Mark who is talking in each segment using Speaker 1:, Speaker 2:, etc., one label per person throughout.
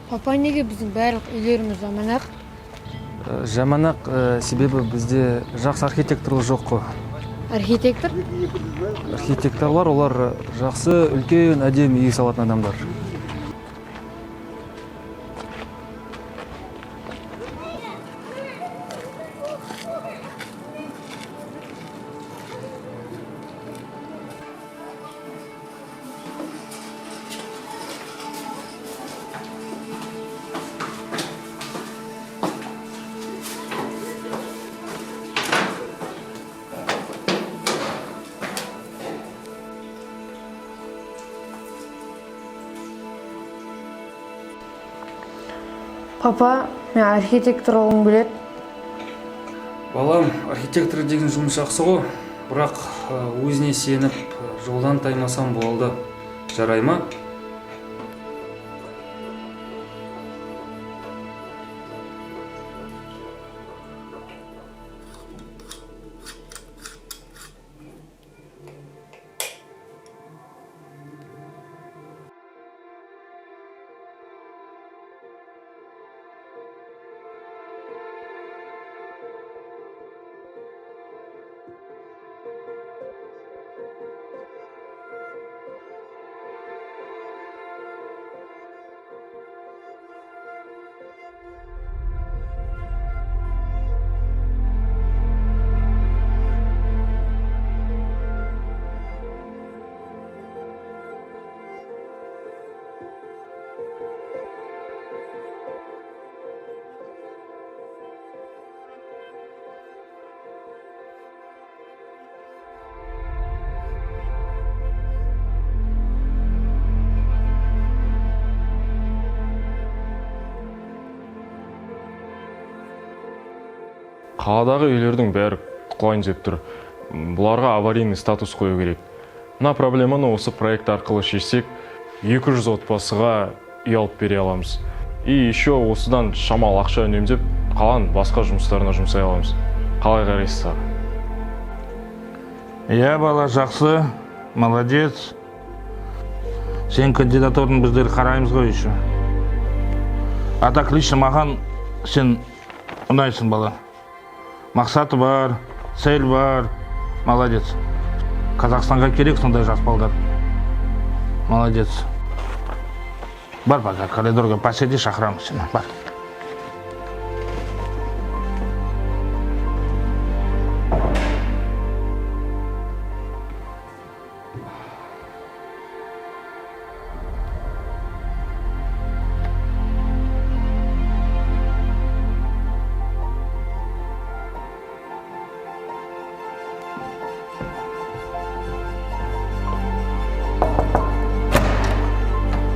Speaker 1: Папа неге біздің барлық үйлеріміз жаман-ақ?
Speaker 2: Жаман-ақ себебі бізде жақсы архитекторлар жоқ қой.
Speaker 1: Архитектор?
Speaker 2: Архитекторлар олар жақсы, үлкен, әдемі үй салатын адамдар.
Speaker 1: Папа, мен архитектор болғым келеді.
Speaker 2: Балам, архитектор деген жұмыс жақсы ғой, бірақ өзіне сеніп, жолдан таймасам болды. Жарай ма?
Speaker 3: Қаладағы үйлердің бәрі құлайын деп тұр. Бұларға аварийный статус қою керек. Мына проблеманы осы проект арқылы шешсек, 200 отбасыға үй алып бере аламыз. И еще осыдан шамал ақша үнемдеп, қаланың басқа жұмыстарына жұмсай аламыз. Қалай қарайсыздар?
Speaker 4: Я бала жақсы, молодец. Сен кандидатураны біздер қараймыз ғой еще. А так лично маған сен ұнайсың бала. Мақсаты бар, цель бар. Молодец. Қазақстанға керек сондай жас балдар. Молодец. Бар пока коридорға посиди, шақырамыз сені. Бар.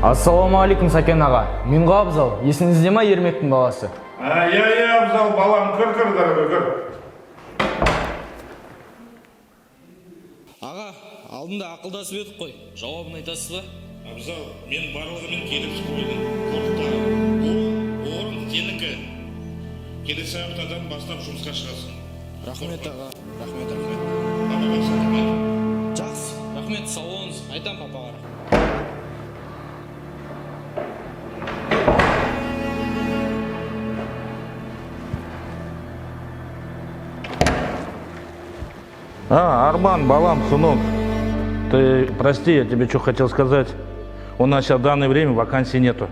Speaker 5: Ассалаумағалейкум Сәкен аға. Мен Абзал, есіңізде ма Ермектің баласы?
Speaker 4: Абзал балам, кір, дәрі, кір.
Speaker 6: Аға, алдында ақылдасып едік қой. Жауабын айтасыз ба?
Speaker 7: Абзал, мен барлығымен келіп қойдым. Қорқытпа. Ол орын сенікі. Келесі аптадан бастап жұмысқа шығасың.
Speaker 6: Рахмет аға.
Speaker 7: Папаға сәлем.
Speaker 6: Жақсы. Рахмет, сау болыңыз. Айтам папаға.
Speaker 4: Арман, балам, сынок, ты прости, я тебе что хотел сказать. У нас сейчас в данное время вакансий нету.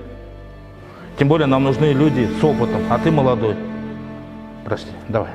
Speaker 4: Тем более нам нужны люди с опытом, а ты молодой. Прости, давай.